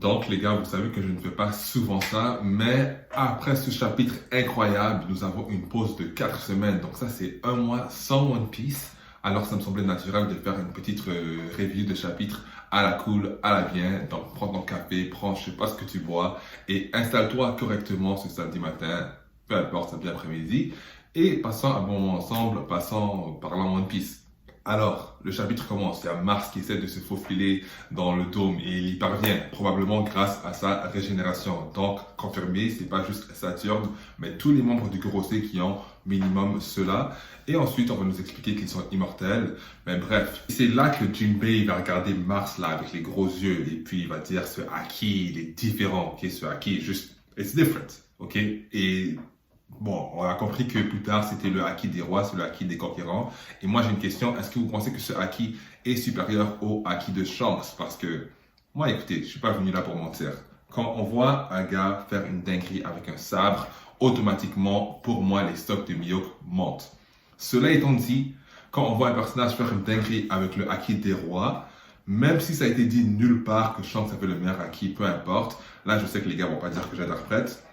Donc les gars, vous savez que je ne fais pas souvent ça, mais après ce chapitre incroyable, nous avons une pause de 4 semaines. Donc ça, c'est un mois sans One Piece. Alors ça me semblait naturel de faire une petite review de chapitre à la cool, à la bien. Donc prends ton café, prends je sais pas ce que tu bois et installe-toi correctement ce samedi matin, peu importe, samedi après-midi. Et passons un bon moment ensemble, parlant One Piece. Alors, le chapitre commence. Il y a Mars qui essaie de se faufiler dans le dôme et il y parvient, probablement grâce à sa régénération. Donc, confirmé, c'est pas juste Saturne, mais tous les membres du Gorosei qui ont minimum cela. Et ensuite, on va nous expliquer qu'ils sont immortels. Mais bref, c'est là que Jinbei va regarder Mars là avec les gros yeux et puis il va dire ce Haki, il est différent, ok, ce Haki, juste, it's different, ok. Et bon, on a compris que plus tard, c'était le haki des rois, c'est le haki des conquérants. Et moi, j'ai une question. Est-ce que vous pensez que ce haki est supérieur au haki de Shanks? Parce que, moi, écoutez, je suis pas venu là pour mentir. Quand on voit un gars faire une dinguerie avec un sabre, automatiquement, pour moi, les stocks de Mihawk montent. Cela étant dit, quand on voit un personnage faire une dinguerie avec le haki des rois, même si ça a été dit nulle part que Shanks avait le meilleur haki, peu importe. Là, je sais que les gars vont pas dire que j'interprète.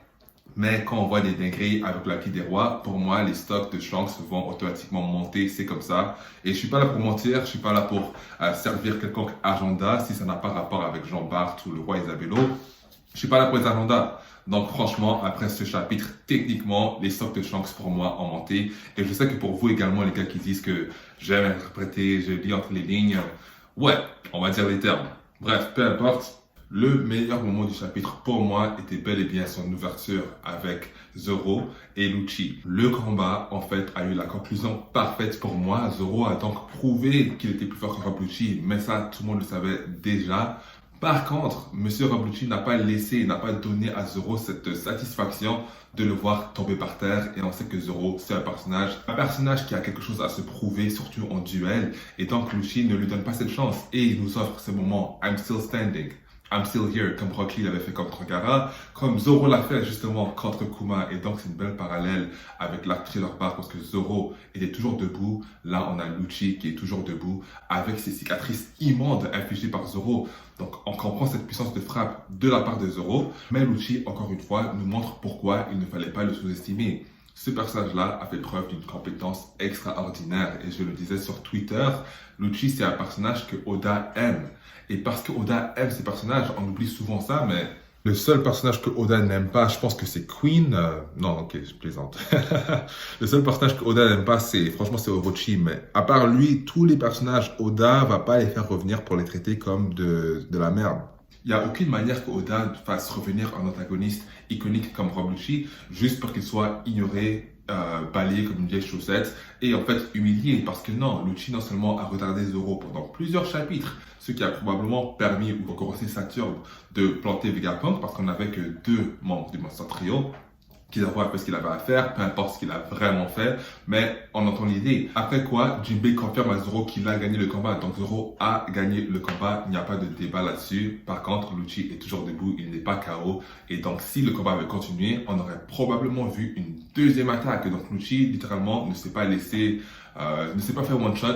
Mais quand on voit des dingueries avec l'Haki des rois, pour moi, les stocks de Shanks vont automatiquement monter, c'est comme ça. Et je suis pas là pour mentir, je suis pas là pour servir quelconque agenda, si ça n'a pas rapport avec Jean Bart ou le roi Isabello. Je suis pas là pour les agendas. Donc franchement, après ce chapitre, techniquement, les stocks de Shanks pour moi ont monté. Et je sais que pour vous également, les gars qui disent que j'aime interpréter, je lis entre les lignes, ouais, on va dire les termes. Bref, peu importe. Le meilleur moment du chapitre pour moi était bel et bien son ouverture avec Zoro et Lucci. Le combat, en fait, a eu la conclusion parfaite pour moi. Zoro a donc prouvé qu'il était plus fort que Rob Lucci, mais ça, tout le monde le savait déjà. Par contre, Monsieur Rob Lucci n'a pas donné à Zoro cette satisfaction de le voir tomber par terre. Et on sait que Zoro, c'est un personnage qui a quelque chose à se prouver, surtout en duel. Et donc, Lucci ne lui donne pas cette chance. Et il nous offre ce moment, I'm still standing. I'm still here, comme Rock Lee l'avait fait contre Gaara, comme Zoro l'a fait justement contre Kuma. Et donc c'est une belle parallèle avec l'arc Thriller Bark parce que Zoro était toujours debout. Là on a Lucci qui est toujours debout avec ses cicatrices immondes infligées par Zoro. Donc on comprend cette puissance de frappe de la part de Zoro. Mais Lucci, encore une fois, nous montre pourquoi il ne fallait pas le sous-estimer. Ce personnage-là a fait preuve d'une compétence extraordinaire. Et je le disais sur Twitter, Lucci, c'est un personnage que Oda aime. Et parce que Oda aime ces personnages, on oublie souvent ça, mais le seul personnage que Oda n'aime pas, je pense que c'est Queen. Non, ok, je plaisante. Le seul personnage que Oda n'aime pas, franchement, c'est Orochi. Mais à part lui, tous les personnages, Oda va pas les faire revenir pour les traiter comme de la merde. Il n'y a aucune manière que Oda fasse revenir un antagoniste iconique comme Rob Lucci juste pour qu'il soit ignoré, balayé comme une vieille chaussette et en fait humilié parce que non, Lucci non seulement a retardé Zoro pendant plusieurs chapitres, ce qui a probablement permis au Gorosei Saturne de planter Vegapunk parce qu'on n'avait que 2 membres du Monster Trio. Qu'il a fait ce qu'il avait à faire, peu importe ce qu'il a vraiment fait, mais on entend l'idée. Après quoi, Jinbei confirme à Zoro qu'il a gagné le combat. Donc Zoro a gagné le combat, il n'y a pas de débat là-dessus. Par contre, Lucci est toujours debout, il n'est pas KO. Et donc si le combat avait continué, on aurait probablement vu une deuxième attaque. Donc Lucci, littéralement, ne s'est pas faire one shot.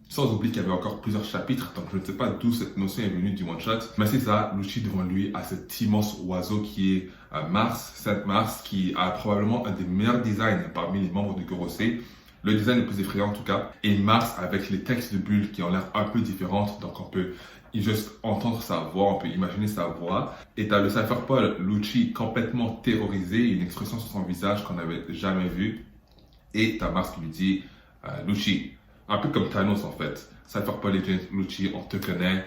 Sans oublier qu'il y avait encore plusieurs chapitres, donc je ne sais pas d'où cette notion est venue du one-shot. Mais c'est ça, Lucci devant lui a cet immense oiseau qui est Mars, Sainte Mars, qui a probablement un des meilleurs designs parmi les membres du Gorosei. Le design le plus effrayant en tout cas. Et Mars avec les textes de bulles qui ont l'air un peu différentes, donc on peut juste entendre sa voix, on peut imaginer sa voix. Et t'as le Cypher Paul, Lucci complètement terrorisé, une expression sur son visage qu'on n'avait jamais vue. Et t'as Mars qui lui dit, Lucci, un peu comme Thanos en fait. Cypher Paul et James Lucci, on te connaît.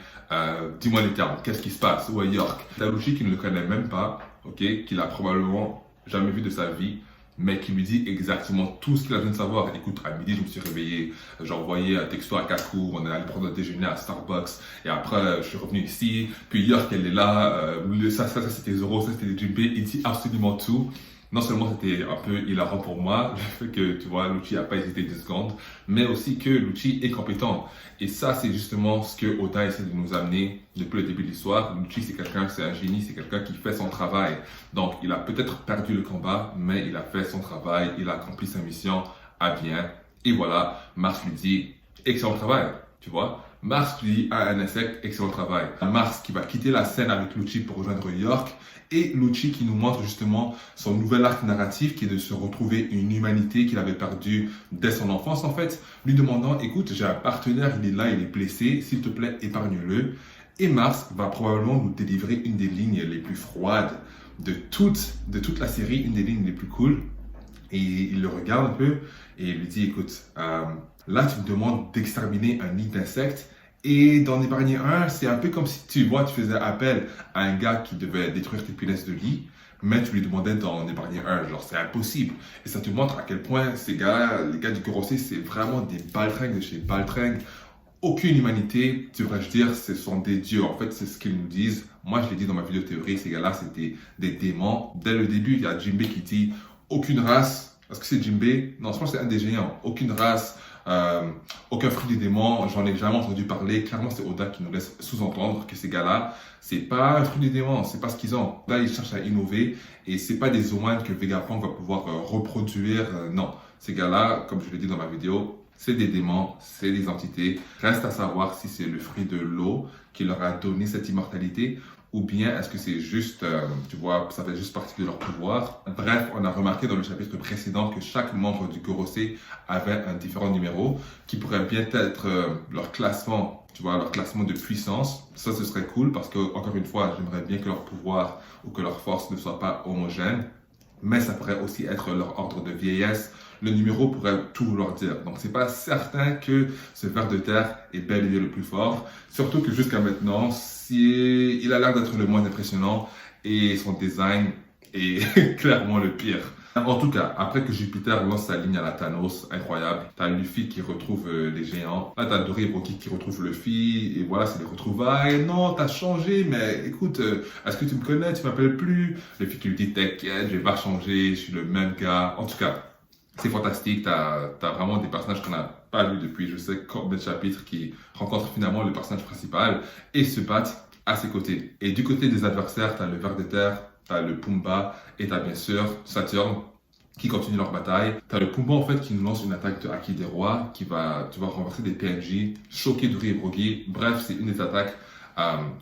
Dis-moi les termes. Qu'est-ce qui se passe? Où est York? T'as Lucci qui ne le connaît même pas, ok? Qu'il a probablement jamais vu de sa vie, mais qui lui dit exactement tout ce qu'il a besoin de savoir. Écoute, à midi, je me suis réveillé. J'ai envoyé un texto à Kaku. On est allé prendre un déjeuner à Starbucks. Et après, je suis revenu ici. Puis York, elle est là. Ça c'était Zoro. Ça, c'était Jinbei. Il dit absolument tout. Non seulement c'était un peu hilarant pour moi, le fait que, tu vois, Lucci n'a pas hésité 2 secondes, mais aussi que Lucci est compétent. Et ça, c'est justement ce que Oda essaie de nous amener depuis le début de l'histoire. Lucci, c'est un génie, c'est quelqu'un qui fait son travail. Donc, il a peut-être perdu le combat, mais il a fait son travail, il a accompli sa mission à bien. Et voilà, Mars lui dit, excellent travail, tu vois. Mars lui a un insecte, excellent travail. Mars qui va quitter la scène avec Lucci pour rejoindre York et Lucci qui nous montre justement son nouvel arc narratif qui est de se retrouver une humanité qu'il avait perdue dès son enfance en fait, lui demandant écoute j'ai un partenaire, il est là, il est blessé, s'il te plaît épargne-le. Et Mars va probablement nous délivrer une des lignes les plus froides de toute la série, une des lignes les plus cool. Et il le regarde un peu et il lui dit écoute, là tu me demandes d'exterminer un nid d'insectes et d'en épargner un, c'est un peu comme si tu faisais appel à un gars qui devait détruire tes punaises de lit, mais tu lui demandais d'en épargner un, genre c'est impossible. Et ça te montre à quel point ces gars, les gars du Gorosei, c'est vraiment des baltringues de chez baltringues. Aucune humanité, devrais-je dire, ce sont des dieux. En fait, c'est ce qu'ils nous disent. Moi, je l'ai dit dans ma vidéo théorie, ces gars-là, c'était des démons. Dès le début, il y a Jinbei qui dit aucune race. Est-ce que c'est Jinbei? Non, je pense que c'est un des géants. Aucune race, aucun fruit des démons. J'en ai jamais entendu parler. Clairement, c'est Oda qui nous laisse sous-entendre que ces gars-là, c'est pas un fruit des démons. C'est pas ce qu'ils ont. Là, ils cherchent à innover et c'est pas des humains que Vegapunk va pouvoir reproduire. Non, ces gars-là, comme je l'ai dit dans ma vidéo, c'est des démons, c'est des entités. Reste à savoir si c'est le fruit de l'eau qui leur a donné cette immortalité ou bien est-ce que c'est juste, ça fait juste partie de leur pouvoir. Bref, on a remarqué dans le chapitre précédent que chaque membre du Gorosei avait un différent numéro qui pourrait bien être leur classement, leur classement de puissance. Ça, ce serait cool parce que, encore une fois, j'aimerais bien que leur pouvoir ou que leur force ne soit pas homogène. Mais ça pourrait aussi être leur ordre de vieillesse. Le numéro pourrait tout vouloir dire. Donc, c'est pas certain que ce ver de terre est bel et bien le plus fort. Surtout que jusqu'à maintenant, il a l'air d'être le moins impressionnant et son design est clairement le pire. En tout cas, après que Jupiter lance sa ligne à la Thanos, incroyable, t'as Luffy qui retrouve les géants. Là, t'as Dory et Rocky qui retrouvent Luffy. Et voilà, c'est des retrouvailles. Non, t'as changé, mais écoute, est-ce que tu me connais? Tu m'appelles plus? Luffy qui lui dit, t'inquiète, je vais pas changer, je suis le même gars. En tout cas, c'est fantastique. T'as vraiment des personnages qu'on n'a pas vus depuis, je sais, combien de chapitres qui rencontrent finalement le personnage principal et se battent à ses côtés. Et du côté des adversaires, t'as le ver de terre, t'as le Pumba et t'as bien sûr Saturne qui continue leur bataille. T'as le Pumba en fait qui nous lance une attaque de Haki des Rois qui va renverser des PNJ, choquer Dory et Brogy. Bref, c'est une des attaques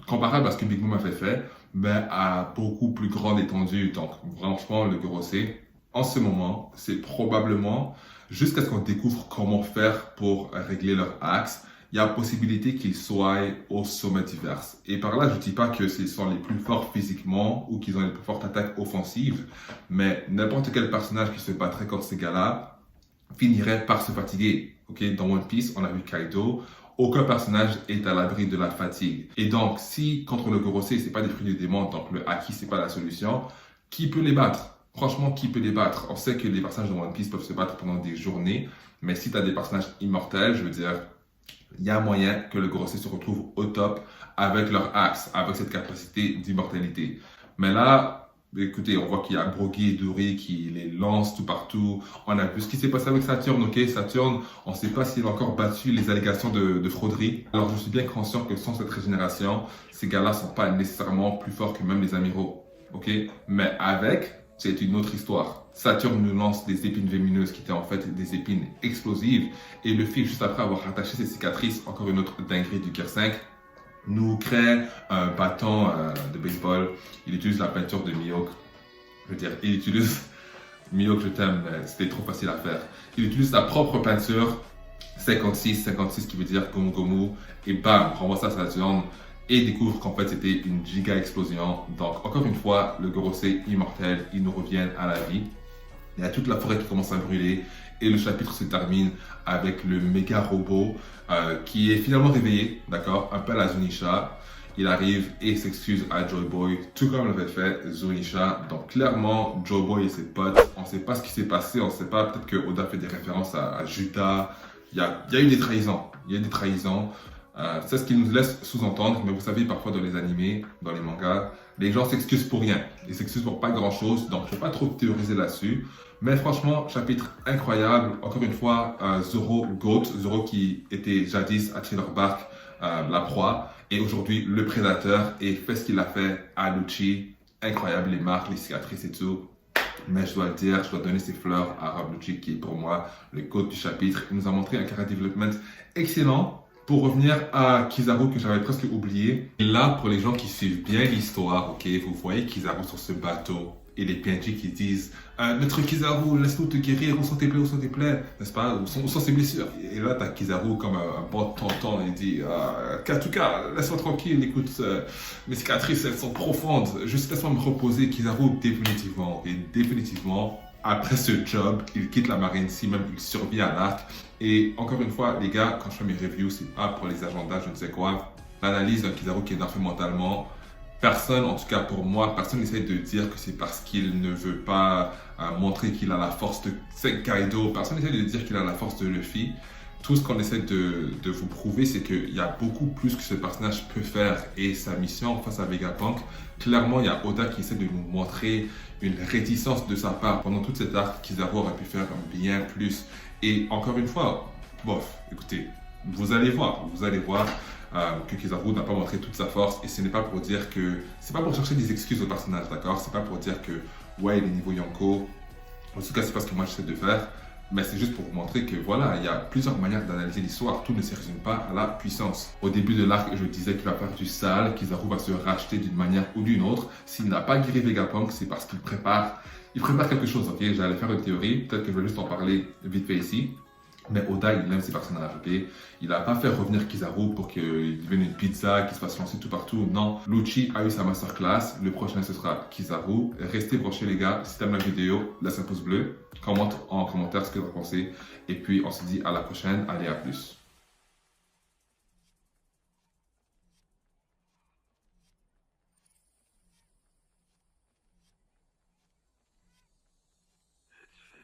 comparables à ce que Big Mom avait fait, mais à beaucoup plus grande étendue. Donc franchement, le Gorosei, en ce moment, c'est probablement jusqu'à ce qu'on découvre comment faire pour régler leur axe. Il y a possibilité qu'ils soient au sommet divers. Et par là, je ne dis pas que ce sont les plus forts physiquement ou qu'ils ont les plus fortes attaques offensives, mais n'importe quel personnage qui se battrait contre ces gars-là finirait par se fatiguer. Okay? Dans One Piece, on a vu Kaido. Aucun personnage est à l'abri de la fatigue. Et donc, si contre le Gorosei, c'est pas des fruits du démon, donc le Haki, c'est pas la solution, qui peut les battre? Franchement, qui peut les battre? On sait que les personnages de One Piece peuvent se battre pendant des journées, mais si tu as des personnages immortels, je veux dire, il y a moyen que le Gorosei se retrouve au top avec leur axe, avec cette capacité d'immortalité. Mais là, écoutez, on voit qu'il y a Brogy et Dory qui les lancent tout partout. On a vu ce qui s'est passé avec Saturne, ok? Saturne, on ne sait pas s'il a encore battu les allégations de frauderie. Alors, je suis bien conscient que sans cette régénération, ces gars-là ne sont pas nécessairement plus forts que même les amiraux, ok? Mais avec, c'est une autre histoire. Saturne nous lance des épines vénéneuses qui étaient en fait des épines explosives. Et Luffy, juste après avoir rattaché ses cicatrices, encore une autre dinguerie du Gear 5, nous crée un bâton de baseball. Il utilise la peinture de Mihawk. Je veux dire, il utilise... Mihawk, je t'aime, mais c'était trop facile à faire. Il utilise sa propre peinture, 56 qui veut dire Gomu Gomu, et bam, renvoie ça à Saturne. Et découvre qu'en fait c'était une giga explosion. Donc encore une fois, le Gorosei immortel, il nous revient à la vie. Il y a toute la forêt qui commence à brûler et le chapitre se termine avec le méga robot qui est finalement réveillé, d'accord, un peu à la Zunisha. Il arrive et s'excuse à Joy Boy, tout comme l'avait fait Zunisha. Donc clairement, Joy Boy et ses potes, on ne sait pas ce qui s'est passé, on ne sait pas, peut-être que Oda fait des références à Juta. Il y a eu des trahisons, c'est ce qu'il nous laisse sous-entendre, mais vous savez, parfois dans les animés, dans les mangas, les gens s'excusent pour rien. Ils s'excusent pour pas grand-chose, donc je ne vais pas trop théoriser là-dessus. Mais franchement, chapitre incroyable. Encore une fois, Zoro Goat, Zoro qui était jadis à Thriller Bark, la proie, et aujourd'hui le prédateur, et fait ce qu'il a fait à Lucci. Incroyable, les marques, les cicatrices et tout. Mais je dois le dire, je dois donner ses fleurs à Rob Lucci, qui est pour moi le GOAT du chapitre. Il nous a montré un character development excellent. Pour revenir à Kizaru que j'avais presque oublié, là pour les gens qui suivent bien l'histoire, ok, vous voyez Kizaru sur ce bateau et les PNJ qui disent Maître Kizaru, laisse-nous te guérir, où sont tes plaies, n'est-ce pas, où sont ses blessures. Et là t'as Kizaru comme un bon tonton, il dit Katuka, laisse-moi tranquille, écoute, mes cicatrices elles sont profondes, juste laisse-moi me reposer. Kizaru définitivement, après ce job, il quitte la marine, si même il survit à l'arc. Et encore une fois, les gars, quand je fais mes reviews, c'est pas pour les agendas, je ne sais quoi. L'analyse d'un Kizaru qui est nerveux mentalement, personne, en tout cas pour moi, personne n'essaie de dire que c'est parce qu'il ne veut pas montrer qu'il a la force de Kaido. Personne n'essaie de dire qu'il a la force de Luffy. Tout ce qu'on essaie de vous prouver, c'est qu'il y a beaucoup plus que ce personnage peut faire. Et sa mission face à Vegapunk, clairement, il y a Oda qui essaie de nous montrer une réticence de sa part. Pendant toute cette arc, Kizaru aurait pu faire bien plus. Et encore une fois, bof, écoutez, vous allez voir que Kizaru n'a pas montré toute sa force. Et ce n'est pas pour dire que... C'est pas pour chercher des excuses au personnage, d'accord? C'est pas pour dire que, ouais, il est niveau Yonko. En tout cas, c'est pas ce que moi j'essaie de faire. Mais c'est juste pour vous montrer que voilà, il y a plusieurs manières d'analyser l'histoire. Tout ne se résume pas à la puissance. Au début de l'arc, je disais qu'il va faire du sale, Kizaru va se racheter d'une manière ou d'une autre. S'il n'a pas guéri Vegapunk, c'est parce qu'il prépare quelque chose, ok? J'allais faire une théorie, peut-être que je vais juste en parler vite fait ici. Mais Oda, il aime ses personnages, ok? Il n'a pas fait revenir Kizaru pour qu'il devienne une pizza, qu'il se fasse lancer tout partout. Non, Lucci a eu sa masterclass. Le prochain, ce sera Kizaru. Restez branchés, les gars. Si t'aimes la vidéo, laisse un pouce bleu. Commente en commentaire ce que vous pensez. Et puis, on se dit à la prochaine. Allez, à plus.